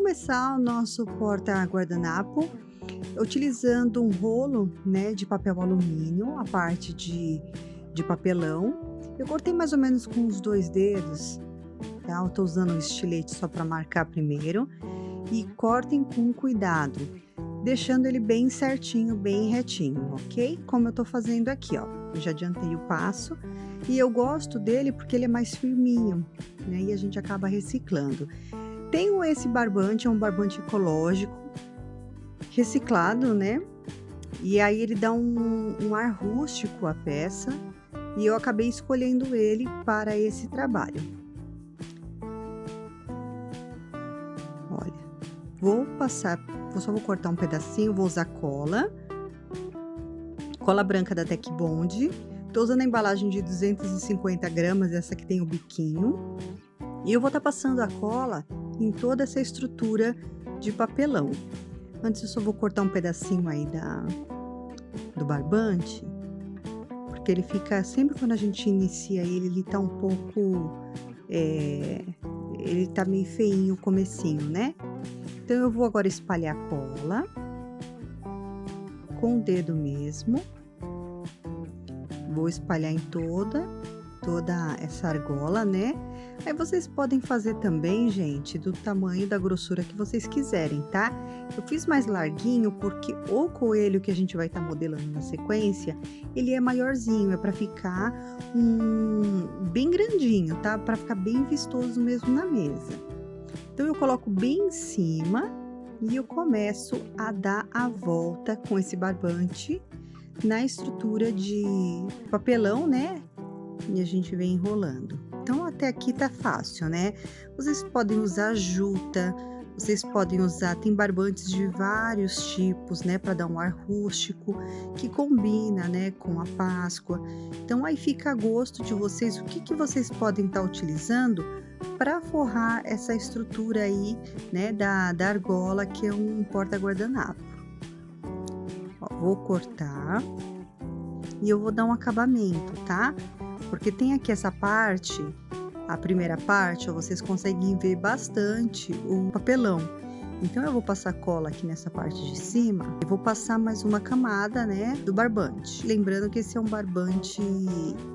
começar o nosso porta-guardanapo, utilizando um rolo, né, de papel alumínio, a parte de papelão. Eu cortei mais ou menos com os 2 dedos, tá? Eu tô usando o estilete só para marcar primeiro. E cortem com cuidado, deixando ele bem certinho, bem retinho, ok? Como eu tô fazendo aqui, ó. Eu já adiantei o passo e eu gosto dele porque ele é mais firminho, né? E a gente acaba reciclando. Tenho esse barbante, é um barbante ecológico, reciclado, né? E aí ele dá um ar rústico à peça e eu acabei escolhendo ele para esse trabalho. Olha, vou passar, só vou cortar um pedacinho, vou usar cola branca da Tec Bond. Tô usando a embalagem de 250 gramas, essa que tem o biquinho. E eu vou estar passando a cola em toda essa estrutura de papelão. Antes eu só vou cortar um pedacinho aí do barbante, porque ele fica, sempre quando a gente inicia ele tá um pouco, ele tá meio feinho o comecinho, né? Então eu vou agora espalhar a cola com o dedo mesmo. Vou espalhar em toda essa argola, né? Aí vocês podem fazer também, gente, do tamanho, da grossura que vocês quiserem, tá? Eu fiz mais larguinho porque o coelho que a gente vai estar modelando na sequência, ele é maiorzinho, é para ficar bem grandinho, tá? Para ficar bem vistoso mesmo na mesa. Então eu coloco bem em cima e eu começo a dar a volta com esse barbante na estrutura de papelão, né? E a gente vem enrolando. Então até aqui tá fácil, né? Vocês podem usar juta, vocês podem usar, tem barbantes de vários tipos, né, para dar um ar rústico que combina, né, com a Páscoa. Então aí fica a gosto de vocês o que vocês podem estar utilizando para forrar essa estrutura aí, né, da argola, que é um porta-guardanapo. Vou cortar e eu vou dar um acabamento, tá? Porque tem aqui essa parte, a primeira parte, ó, vocês conseguem ver bastante o papelão. Então eu vou passar cola aqui nessa parte de cima e vou passar mais uma camada, né, do barbante. Lembrando que esse é um barbante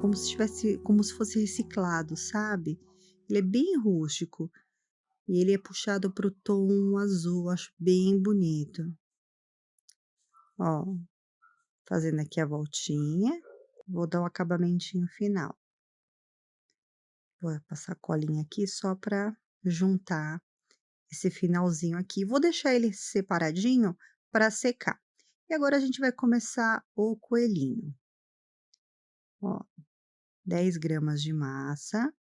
como se fosse reciclado, sabe? Ele é bem rústico e ele é puxado pro tom azul, acho bem bonito. Ó, fazendo aqui a voltinha, vou dar o acabamentinho final. Vou passar colinha aqui só para juntar esse finalzinho aqui. Vou deixar ele separadinho para secar. E agora a gente vai começar o coelhinho. Ó, 10 gramas de massa.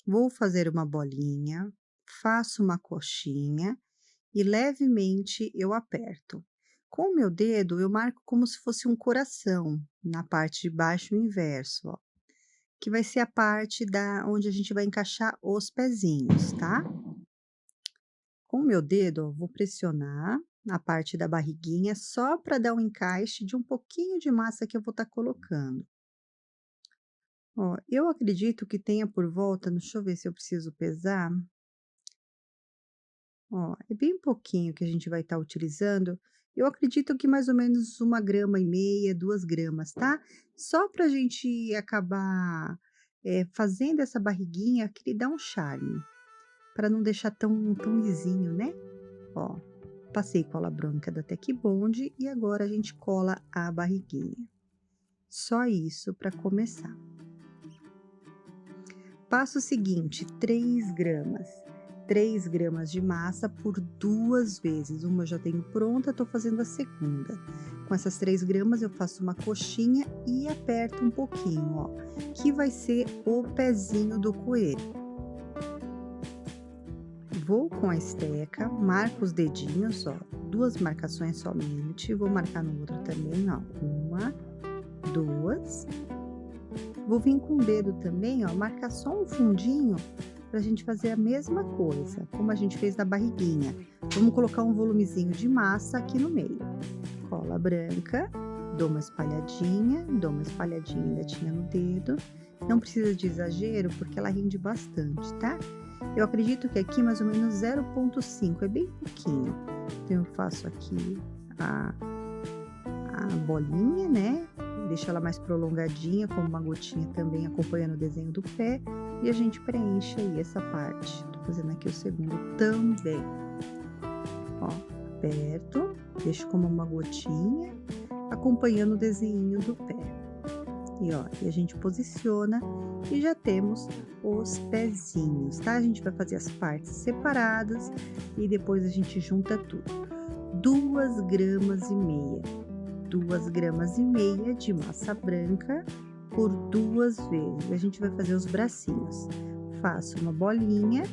Vou fazer uma bolinha, faço uma coxinha e levemente eu aperto. Com o meu dedo, eu marco como se fosse um coração na parte de baixo, o inverso, ó. Que vai ser a parte onde a gente vai encaixar os pezinhos, tá? Com o meu dedo, ó, vou pressionar na parte da barriguinha só para dar um encaixe de um pouquinho de massa que eu vou estar colocando. Ó, eu acredito que tenha por volta, deixa eu ver se eu preciso pesar. Ó, é bem pouquinho que a gente vai estar utilizando. Eu acredito que mais ou menos 1,5 grama, 2 gramas, tá? Só pra gente acabar fazendo essa barriguinha que lhe dá um charme, para não deixar tão lisinho, né? Ó, passei cola branca da Tec Bond e agora a gente cola a barriguinha. Só isso para começar. Passo seguinte, 3 gramas. 3 gramas de massa por 2 vezes. Uma eu já tenho pronta, tô fazendo a segunda. Com essas 3 gramas eu faço uma coxinha e aperto um pouquinho, ó, que vai ser o pezinho do coelho. Vou com a esteca, marco os dedinhos, ó, 2 marcações somente. Vou marcar no outro também, ó, 1, 2. Vou vir com o dedo também, ó, marcar só um fundinho pra gente fazer a mesma coisa, como a gente fez na barriguinha. Vamos colocar um volumezinho de massa aqui no meio. Cola branca, dou uma espalhadinha ainda tinha no dedo. Não precisa de exagero, porque ela rende bastante, tá? Eu acredito que aqui mais ou menos 0,5, é bem pouquinho. Então eu faço aqui a bolinha, né, deixo ela mais prolongadinha, com uma gotinha também acompanhando o desenho do pé, e a gente preenche aí essa parte. Tô fazendo aqui o segundo também. Ó, aperto, deixo como uma gotinha, acompanhando o desenho do pé. E ó, e a gente posiciona e já temos os pezinhos, tá? A gente vai fazer as partes separadas e depois a gente junta tudo. 2,5 gramas, 2,5 gramas de massa branca por 2 vezes. A gente vai fazer os bracinhos. Faço uma bolinha,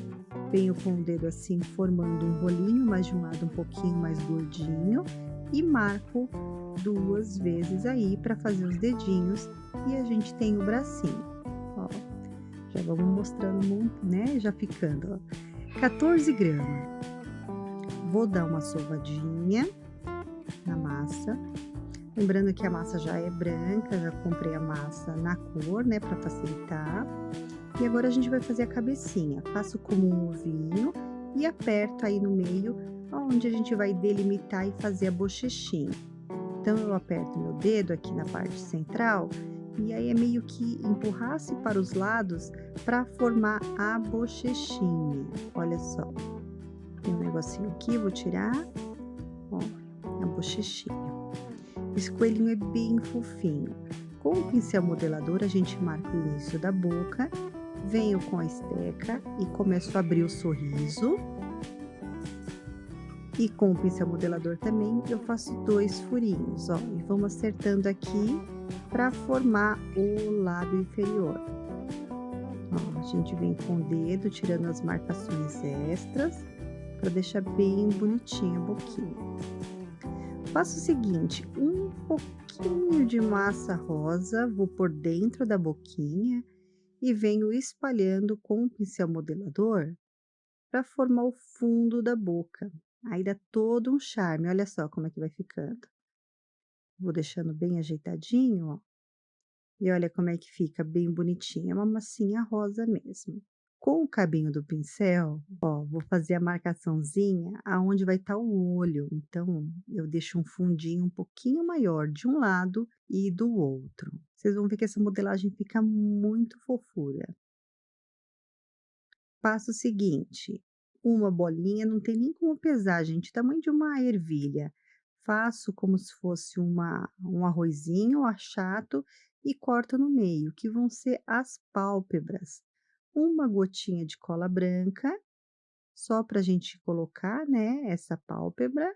venho com o dedo assim formando um rolinho, mas de um lado um pouquinho mais gordinho, e marco 2 vezes aí para fazer os dedinhos, e a gente tem o bracinho. Ó, já vamos mostrando, né? Já ficando, ó. 14 gramas. Vou dar uma sovadinha na massa. Lembrando que a massa já é branca, já comprei a massa na cor, né, para facilitar. E agora a gente vai fazer a cabecinha. Faço como um ovinho e aperto aí no meio, onde a gente vai delimitar e fazer a bochechinha. Então eu aperto meu dedo aqui na parte central e aí é meio que empurrar-se para os lados para formar a bochechinha. Olha só. Tem um negocinho aqui, vou tirar. Ó, a bochechinha. Esse coelhinho é bem fofinho. Com o pincel modelador, a gente marca o início da boca, venho com a esteca e começo a abrir o sorriso. E com o pincel modelador também, eu faço 2 furinhos, ó, e vamos acertando aqui para formar o lábio inferior. Ó, a gente vem com o dedo, tirando as marcações extras, para deixar bem bonitinha a boquinha. Faço o seguinte, um pouquinho de massa rosa, vou por dentro da boquinha e venho espalhando com o pincel modelador para formar o fundo da boca. Aí dá todo um charme, olha só como é que vai ficando. Vou deixando bem ajeitadinho, ó. E olha como é que fica bem bonitinha, é uma massinha rosa mesmo. Com o cabinho do pincel, ó, vou fazer a marcaçãozinha aonde vai estar o olho. Então, eu deixo um fundinho um pouquinho maior de um lado e do outro. Vocês vão ver que essa modelagem fica muito fofura. Passo o seguinte, uma bolinha, não tem nem como pesar, gente, tamanho de uma ervilha. Faço como se fosse um arrozinho achato e corto no meio, que vão ser as pálpebras. Uma gotinha de cola branca, só para a gente colocar, né, essa pálpebra.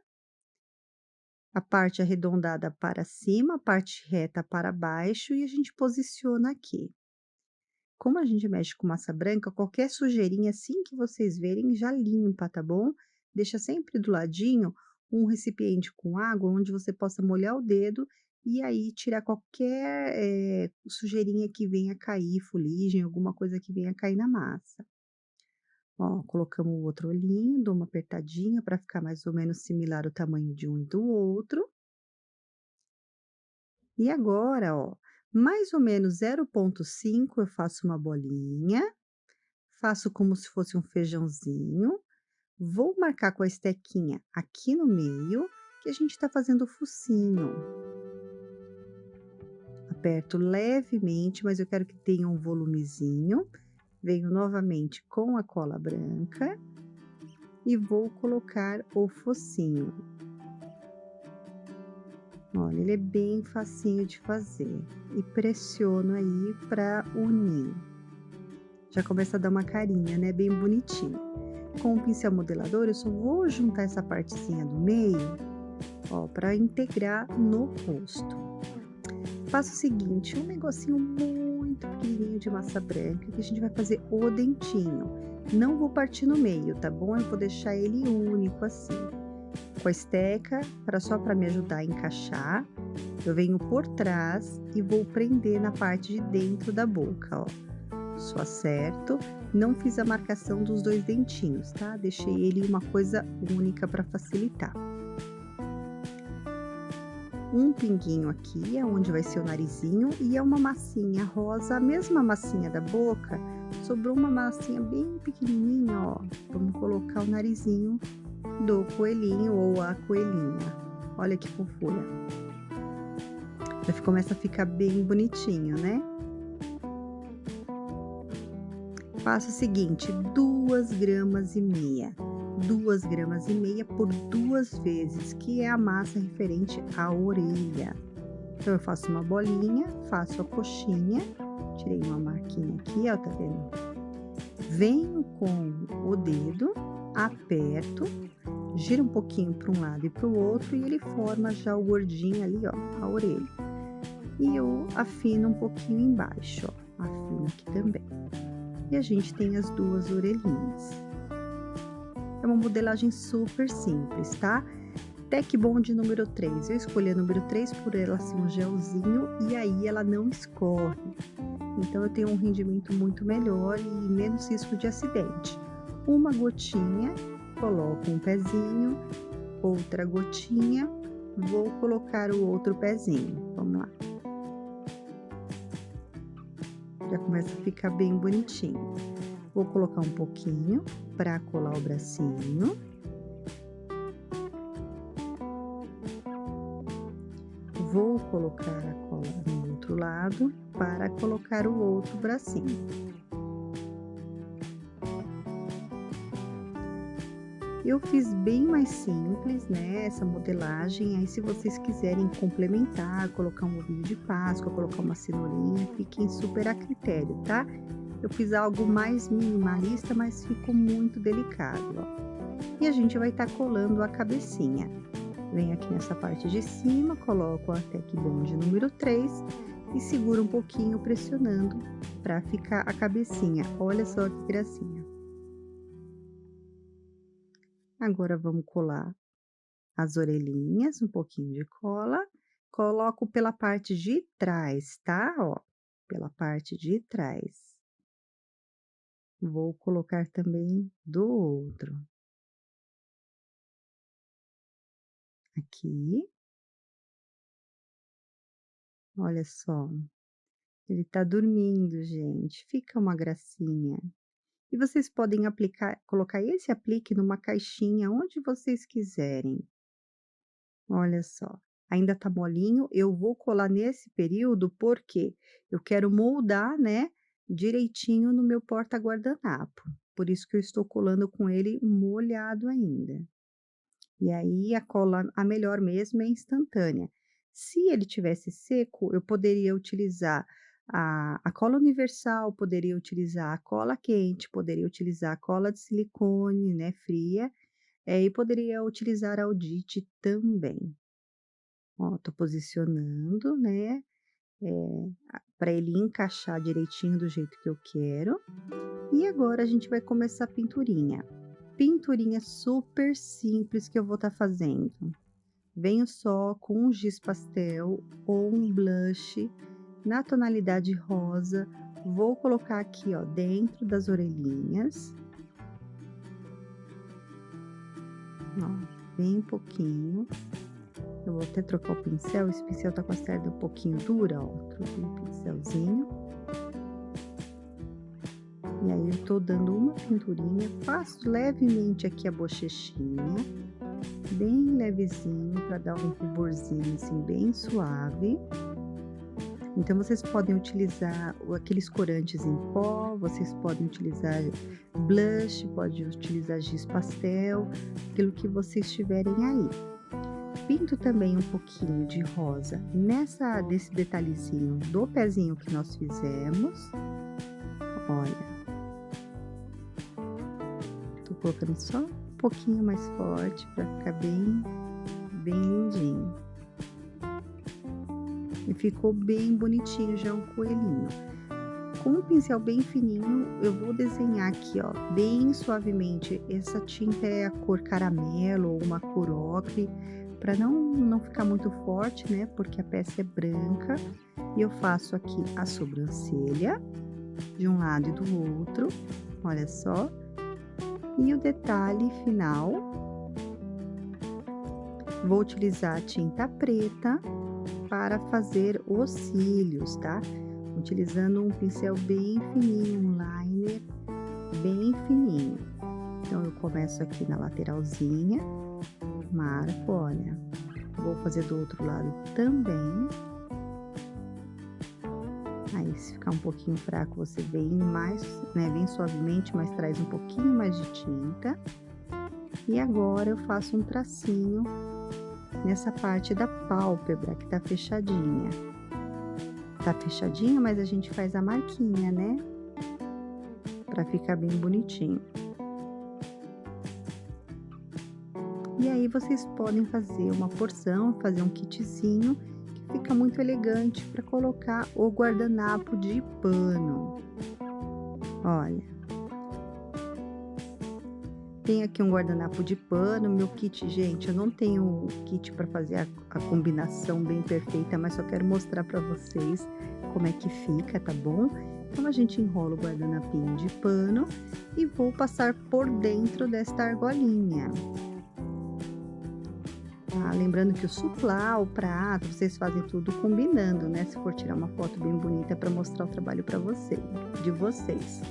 A parte arredondada para cima, a parte reta para baixo e a gente posiciona aqui. Como a gente mexe com massa branca, qualquer sujeirinha assim que vocês verem já limpa, tá bom? Deixa sempre do ladinho um recipiente com água onde você possa molhar o dedo e aí tirar qualquer sujeirinha que venha cair, fuligem, alguma coisa que venha cair na massa. Ó, colocamos o outro olhinho, dou uma apertadinha para ficar mais ou menos similar o tamanho de um e do outro. E agora, ó, mais ou menos 0,5 eu faço uma bolinha, faço como se fosse um feijãozinho, vou marcar com a estequinha aqui no meio, que a gente está fazendo o focinho. Aperto levemente, mas eu quero que tenha um volumezinho. Venho novamente com a cola branca e vou colocar o focinho. Olha, ele é bem facinho de fazer e pressiono aí para unir. Já começa a dar uma carinha, né? Bem bonitinho. Com o pincel modelador, eu só vou juntar essa partezinha do meio, ó, para integrar no rosto. Faço o seguinte, um negocinho muito pequenininho de massa branca que a gente vai fazer o dentinho. Não vou partir no meio, tá bom? Eu vou deixar ele único assim. Com a esteca, só para me ajudar a encaixar, eu venho por trás e vou prender na parte de dentro da boca, ó. Só acerto, não fiz a marcação dos 2 dentinhos, tá? Deixei ele uma coisa única para facilitar. Um pinguinho aqui, é onde vai ser o narizinho, e é uma massinha rosa, a mesma massinha da boca, sobrou uma massinha bem pequenininha, ó. Vamos colocar o narizinho do coelhinho ou a coelhinha. Olha que fofura. Já começa a ficar bem bonitinho, né? Faça o seguinte, 2 gramas e meia. 2 gramas e meia por 2 vezes, que é a massa referente à orelha. Então, eu faço uma bolinha, faço a coxinha, tirei uma marquinha aqui, ó, tá vendo? Venho com o dedo, aperto, gira um pouquinho para um lado e para o outro e ele forma já o gordinho ali, ó, a orelha. E eu afino um pouquinho embaixo, ó, afino aqui também. E a gente tem as 2 orelhinhas. É uma modelagem super simples, tá? Tec Bond número 3. Eu escolhi a número 3 por ela ser um gelzinho e aí ela não escorre. Então, eu tenho um rendimento muito melhor e menos risco de acidente. Uma gotinha, coloco um pezinho, outra gotinha, vou colocar o outro pezinho. Vamos lá. Já começa a ficar bem bonitinho. Vou colocar um pouquinho para colar o bracinho. Vou colocar a cola no outro lado para colocar o outro bracinho. Eu fiz bem mais simples, né, essa modelagem, aí se vocês quiserem complementar, colocar um ovinho de Páscoa, colocar uma cenourinha, fiquem super a critério, tá? Eu fiz algo mais minimalista, mas ficou muito delicado, ó. E a gente vai estar colando a cabecinha. Venho aqui nessa parte de cima, coloco a Tec Bond número 3 e seguro um pouquinho pressionando para ficar a cabecinha. Olha só que gracinha. Agora vamos colar as orelhinhas, um pouquinho de cola. Coloco pela parte de trás, tá? Ó, pela parte de trás. Vou colocar também do outro. Aqui. Olha só. Ele tá dormindo, gente. Fica uma gracinha. E vocês podem aplicar, colocar esse aplique numa caixinha onde vocês quiserem. Olha só, ainda tá molinho, eu vou colar nesse período porque eu quero moldar, né, direitinho no meu porta-guardanapo. Por isso que eu estou colando com ele molhado ainda. E aí a cola, a melhor mesmo é instantânea. Se ele tivesse seco, eu poderia utilizar a cola universal, poderia utilizar a cola quente, poderia utilizar a cola de silicone, né, fria, e poderia utilizar a Audite também. Ó, tô posicionando, né, para ele encaixar direitinho do jeito que eu quero. E agora a gente vai começar a pinturinha. Pinturinha super simples que eu vou estar fazendo. Venho só com um giz pastel ou um blush na tonalidade rosa. Vou colocar aqui, ó, dentro das orelhinhas. Ó, bem pouquinho. Eu vou até trocar o pincel, esse pincel tá com a cerda um pouquinho dura, ó. Troquei o pincelzinho. E aí, eu tô dando uma pinturinha, passo levemente aqui a bochechinha, bem levezinho, para dar um ruborzinho, assim, bem suave. Então, vocês podem utilizar aqueles corantes em pó, vocês podem utilizar blush, pode utilizar giz pastel, aquilo que vocês tiverem aí. Pinto também um pouquinho de rosa desse detalhezinho do pezinho que nós fizemos. Olha. Tô colocando só um pouquinho mais forte para ficar bem lindinho. E ficou bem bonitinho já o coelhinho. Com um pincel bem fininho, eu vou desenhar aqui, ó, bem suavemente. Essa tinta é a cor caramelo ou uma cor ocre, para não ficar muito forte, né? Porque a peça é branca. E eu faço aqui a sobrancelha, de um lado e do outro, olha só. E o detalhe final, vou utilizar a tinta preta para fazer os cílios, tá? Utilizando um pincel bem fininho, um liner, fazer bem fininho. Então, eu começo aqui na lateralzinha, marco, olha, vou fazer do outro lado também. Aí, se ficar um pouquinho fraco, você vem mais, né, bem suavemente, mas traz um pouquinho mais de tinta. E agora eu faço um tracinho nessa parte da pálpebra que tá fechadinha. Tá fechadinha, mas a gente faz a marquinha, né? Pra ficar bem bonitinho. E aí vocês podem fazer uma porção, fazer um kitzinho que fica muito elegante para colocar o guardanapo de pano. Olha. Tem aqui um guardanapo de pano, meu kit, gente, eu não tenho um kit para fazer a combinação bem perfeita, mas só quero mostrar para vocês como é que fica, tá bom? Então, a gente enrola o guardanapinho de pano e vou passar por dentro desta argolinha. Tá? Lembrando que o suplá, o prato, vocês fazem tudo combinando, né? Se for tirar uma foto bem bonita para mostrar o trabalho para vocês, de vocês.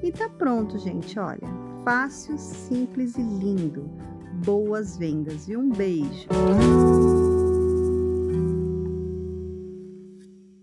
E tá pronto, gente, olha, fácil, simples e lindo. Boas vendas e um beijo!